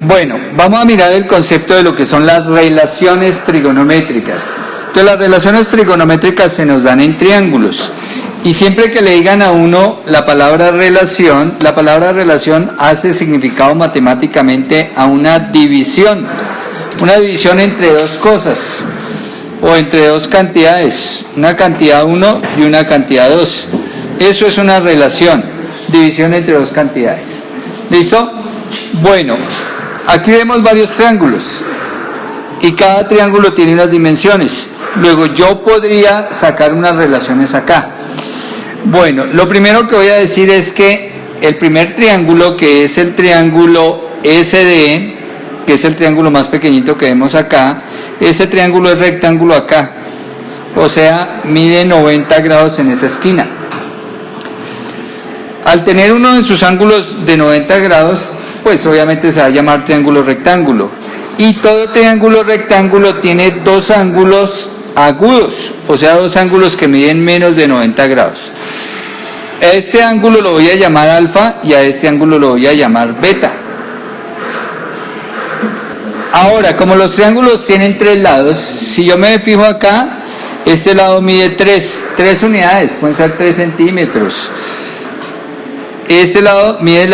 Bueno, vamos a mirar el concepto de lo que son las relaciones trigonométricas. Entonces, las relaciones trigonométricas se nos dan en triángulos. Y siempre que le digan a uno la palabra relación hace significado matemáticamente a una división entre dos cosas o entre dos cantidades, una cantidad 1 y una cantidad 2. Eso es una relación, división entre dos cantidades. ¿Listo? Bueno, aquí vemos varios triángulos y cada triángulo tiene unas dimensiones. Luego yo podría sacar unas relaciones acá. Bueno, lo primero que voy a decir es que el primer triángulo, que es el triángulo SD, que es el triángulo más pequeñito que vemos acá, ese triángulo es rectángulo acá, o sea, mide 90 grados en esa esquina. Al tener uno de sus ángulos de 90 grados, pues obviamente se va a llamar triángulo rectángulo. Y todo triángulo rectángulo tiene dos ángulos agudos, o sea, dos ángulos que miden menos de 90 grados. A este ángulo lo voy a llamar alfa y a este ángulo lo voy a llamar beta. Ahora, como los triángulos tienen tres lados, si yo me fijo acá, este lado mide 3 unidades, pueden ser 3 centímetros. Este lado mide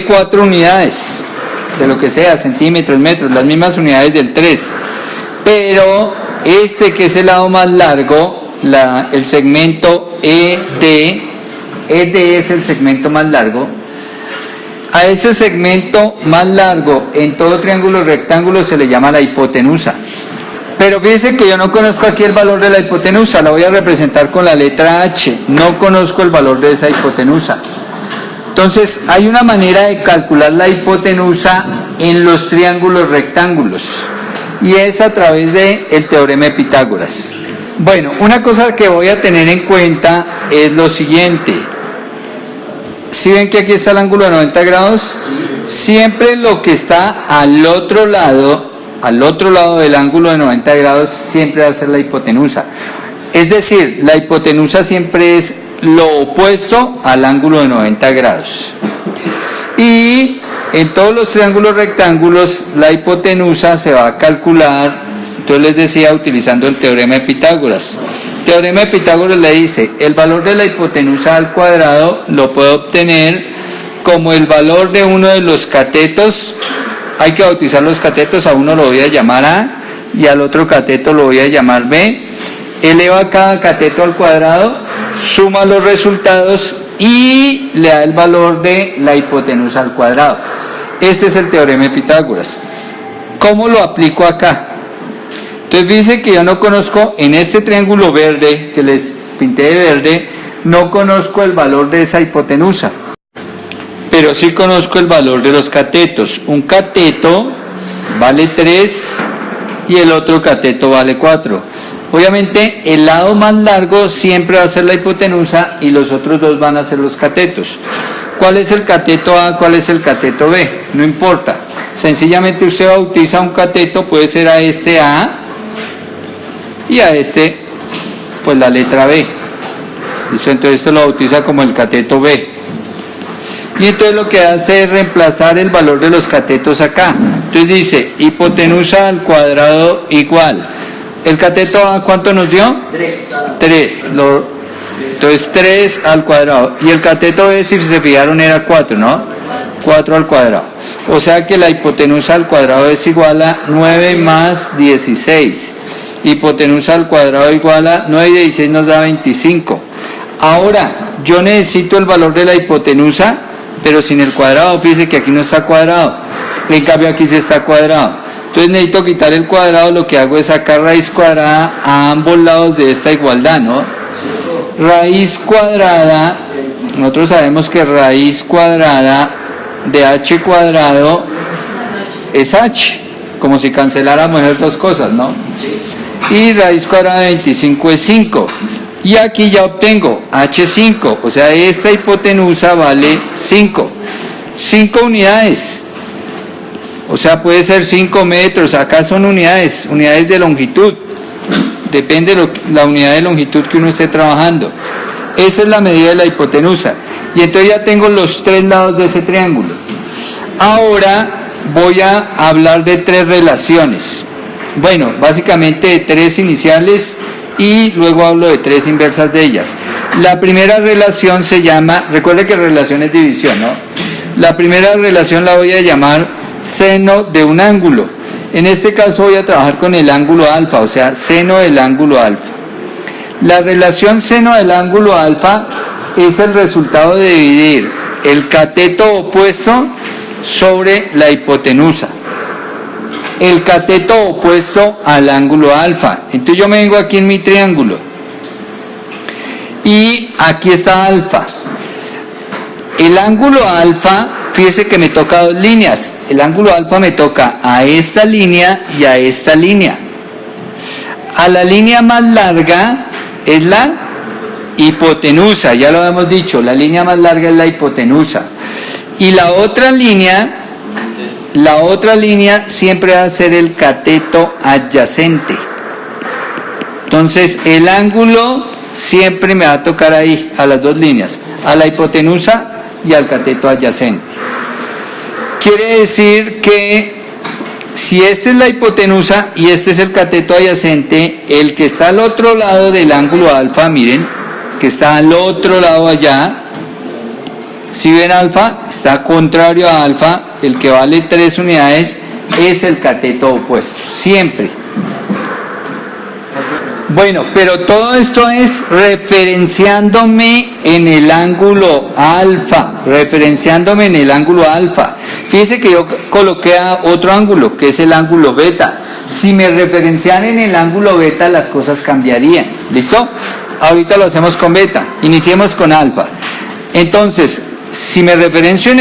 4 unidades, de lo que sea, centímetros, metros, las mismas unidades del 3. Pero este, que es el lado más largo, el segmento ED es el segmento más largo. A ese segmento más largo en todo triángulo rectángulo se le llama la hipotenusa. Pero fíjense que yo no conozco aquí el valor de la hipotenusa, la voy a representar con la letra H. No conozco el valor de esa hipotenusa. Entonces, hay una manera de calcular la hipotenusa en los triángulos rectángulos, y es a través del teorema de Pitágoras. Bueno, una cosa que voy a tener en cuenta es lo siguiente. ¿Sí ven que aquí está el ángulo de 90 grados? Siempre lo que está al otro lado del ángulo de 90 grados, siempre va a ser la hipotenusa. Es decir, la hipotenusa siempre es lo opuesto al ángulo de 90 grados. Y en todos los triángulos rectángulos, la hipotenusa se va a calcular, entonces les decía, utilizando el teorema de Pitágoras. El teorema de Pitágoras le dice, el valor de la hipotenusa al cuadrado lo puedo obtener como el valor de uno de los catetos. Hay que bautizar los catetos, a uno lo voy a llamar A y al otro cateto lo voy a llamar B. Eleva cada cateto al cuadrado, suma los resultados y le da el valor de la hipotenusa al cuadrado. Este es el teorema de Pitágoras. ¿Cómo lo aplico acá? Entonces dice que yo no conozco, en este triángulo verde que les pinté de verde, no conozco el valor de esa hipotenusa, pero sí conozco el valor de los catetos. Un cateto vale 3 y el otro cateto vale 4. Obviamente el lado más largo siempre va a ser la hipotenusa y los otros dos van a ser los catetos. ¿Cuál es el cateto A? ¿Cuál es el cateto B? No importa. Sencillamente usted bautiza un cateto, puede ser a este A y a este pues la letra B. ¿Listo? Entonces esto lo bautiza como el cateto B. Y entonces lo que hace es reemplazar el valor de los catetos acá. Entonces dice hipotenusa al cuadrado igual. ¿El cateto A cuánto nos dio? 3. Entonces 3 al cuadrado. Y el cateto B, si se fijaron, era 4, ¿no? 4 al cuadrado. O sea que la hipotenusa al cuadrado es igual a 9 más 16. Hipotenusa al cuadrado igual a 9 y 16 nos da 25. Ahora, yo necesito el valor de la hipotenusa, pero sin el cuadrado. Fíjense que aquí no está cuadrado. En cambio aquí sí está cuadrado. Entonces necesito quitar el cuadrado, lo que hago es sacar raíz cuadrada a ambos lados de esta igualdad, ¿no? Raíz cuadrada, nosotros sabemos que raíz cuadrada de h cuadrado es h, como si canceláramos esas dos cosas, ¿no? Y raíz cuadrada de 25 es 5. Y aquí ya obtengo h5, o sea, esta hipotenusa vale 5. 5 unidades. O sea, puede ser 5 metros, acá son unidades de longitud, depende de la unidad de longitud que uno esté trabajando. Esa es la medida de la hipotenusa. Y entonces ya tengo los tres lados de ese triángulo. Ahora voy a hablar de tres relaciones. Bueno, básicamente de tres iniciales y luego hablo de tres inversas de ellas. La primera relación se llama, recuerde que relación es división, ¿no? La primera relación la voy a llamar seno de un ángulo. En este caso voy a trabajar con el ángulo alfa, o sea, seno del ángulo alfa. La relación seno del ángulo alfa es el resultado de dividir el cateto opuesto sobre la hipotenusa. El cateto opuesto al ángulo alfa. Entonces yo me vengo aquí en mi triángulo y aquí está alfa. El ángulo alfa, fíjese que me toca dos líneas. El ángulo alfa me toca a esta línea y a esta línea. A la línea más larga es la hipotenusa, ya lo hemos dicho, la línea más larga es la hipotenusa. Y la otra línea siempre va a ser el cateto adyacente. Entonces el ángulo siempre me va a tocar ahí, a las dos líneas, a la hipotenusa y al cateto adyacente. Quiere decir que si esta es la hipotenusa y este es el cateto adyacente, el que está al otro lado del ángulo alfa, miren, que está al otro lado allá, si ven alfa, está contrario a alfa, el que vale 3 unidades es el cateto opuesto, siempre. Bueno, pero todo esto es referenciándome en el ángulo alfa, Fíjese que yo coloqué a otro ángulo, que es el ángulo beta. Si me referencian en el ángulo beta, las cosas cambiarían. ¿Listo? Ahorita lo hacemos con beta. Iniciemos con alfa. Entonces, si me referencio en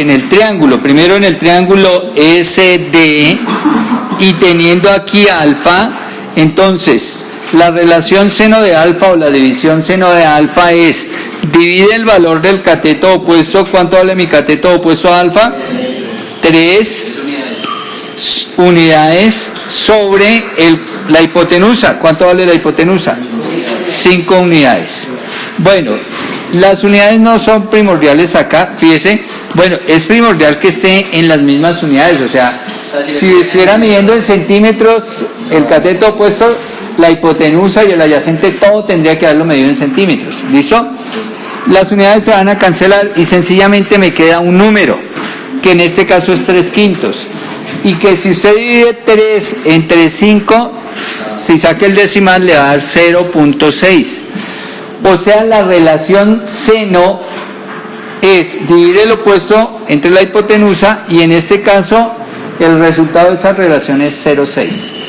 el triángulo, primero en el triángulo SD y teniendo aquí alfa, entonces la relación seno de alfa o la división seno de alfa es divide el valor del cateto opuesto. ¿Cuánto vale mi cateto opuesto a alfa? 3 unidades sobre la hipotenusa. ¿Cuánto vale la hipotenusa? 5 unidades. Bueno, las unidades no son primordiales acá, fíjese. Bueno, es primordial que esté en las mismas unidades, o sea, si estuviera midiendo en centímetros el cateto opuesto, la hipotenusa y el adyacente, todo tendría que haberlo medido en centímetros. ¿Listo? Las unidades se van a cancelar y sencillamente me queda un número, que en este caso es 3/5. Y que si usted divide 3 entre 5, si saca el decimal le va a dar 0.6. O sea, la relación seno es dividir el opuesto entre la hipotenusa y en este caso el resultado de esa relación es 0.6.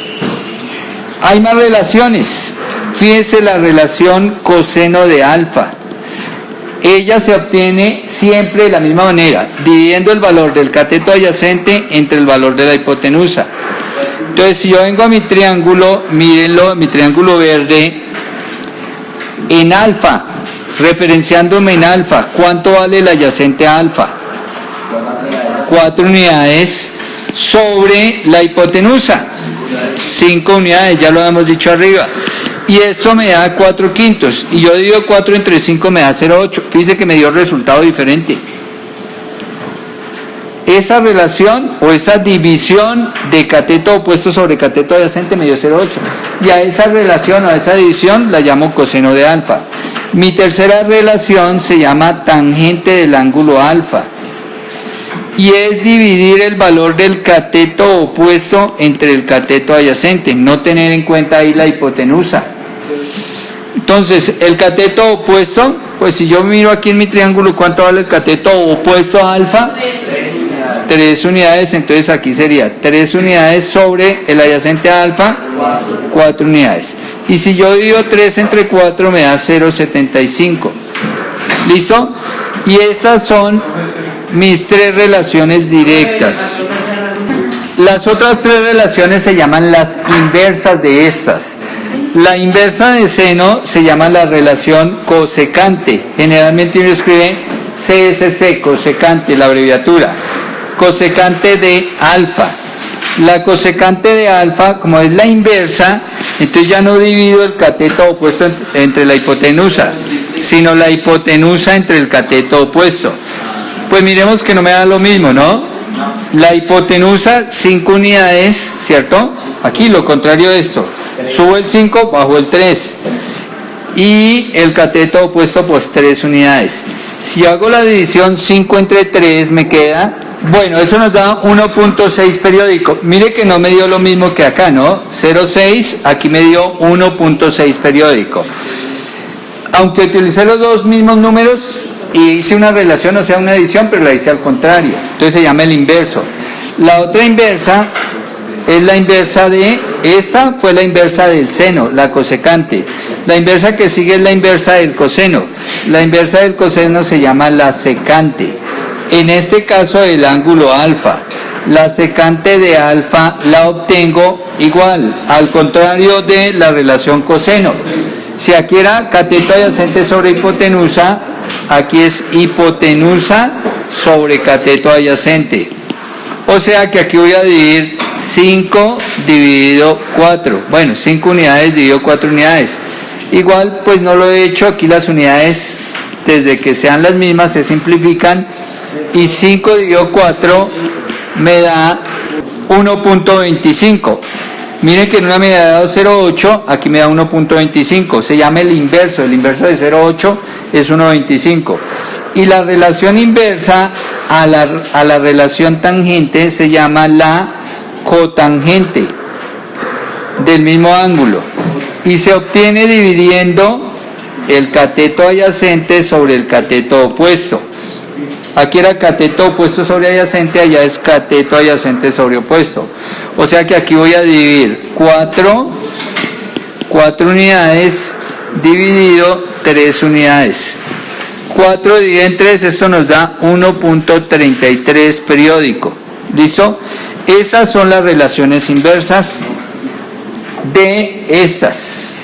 Hay más relaciones. Fíjese la relación coseno de alfa. Ella se obtiene siempre de la misma manera, dividiendo el valor del cateto adyacente entre el valor de la hipotenusa. Entonces, si yo vengo a mi triángulo, mírenlo, mi triángulo verde, en alfa, referenciándome en alfa, ¿cuánto vale el adyacente a alfa? 4 unidades sobre la hipotenusa. 5 unidades, ya lo hemos dicho arriba. Y esto me da 4/5. Y yo divido 4 entre 5 me da 0.8. Fíjense que me dio resultado diferente. Esa relación o esa división de cateto opuesto sobre cateto adyacente me dio 0.8. Y a esa relación o a esa división la llamo coseno de alfa. Mi tercera relación se llama tangente del ángulo alfa. Y es dividir el valor del cateto opuesto entre el cateto adyacente, no tener en cuenta ahí la hipotenusa. Entonces, el cateto opuesto, pues si yo miro aquí en mi triángulo, ¿cuánto vale el cateto opuesto a alfa? 3 unidades, entonces aquí sería 3 unidades sobre el adyacente a alfa, 4 unidades. Y si yo divido 3 entre 4 me da 0.75. ¿Listo? Y estas son mis 3 relaciones directas. Las otras 3 relaciones se llaman las inversas de estas. La inversa de seno se llama la relación cosecante. Generalmente uno escribe CSC, cosecante, la abreviatura. Cosecante de alfa. La cosecante de alfa, como es la inversa, entonces ya no divido el cateto opuesto entre la hipotenusa, sino la hipotenusa entre el cateto opuesto. Pues miremos que no me da lo mismo, ¿no? La hipotenusa, 5 unidades, ¿cierto? Aquí lo contrario de esto. Subo el 5, bajo el 3. Y el cateto opuesto, pues 3 unidades. Si hago la división 5 entre 3, me queda... Bueno, eso nos da 1.6 periódico. Mire que no me dio lo mismo que acá, ¿no? 0.6, aquí me dio 1.6 periódico. Aunque utilicé los dos mismos números y hice una relación, o sea, una adición, pero la hice al contrario. Entonces se llama el inverso. La otra inversa es la inversa de... Esta fue la inversa del seno, la cosecante. La inversa que sigue es la inversa del coseno. La inversa del coseno se llama la secante. En este caso el ángulo alfa, la secante de alfa la obtengo igual, al contrario de la relación coseno. Si aquí era cateto adyacente sobre hipotenusa, aquí es hipotenusa sobre cateto adyacente. O sea que aquí voy a dividir 5 dividido 4. Bueno, 5 unidades dividido 4 unidades. Igual pues no lo he hecho, aquí las unidades desde que sean las mismas se simplifican. Y 5 dividido 4 me da 1.25. Miren que en una me ha dado 0.8, aquí me da 1.25. Se llama el inverso de 0.8 es 1.25. Y la relación inversa a la relación tangente se llama la cotangente del mismo ángulo. Y se obtiene dividiendo el cateto adyacente sobre el cateto opuesto. Aquí era cateto opuesto sobre adyacente, allá es cateto adyacente sobre opuesto. O sea que aquí voy a dividir 4 unidades dividido 3 unidades. 4 dividido en 3, esto nos da 1.33 periódico. ¿Listo? Esas son las relaciones inversas de estas.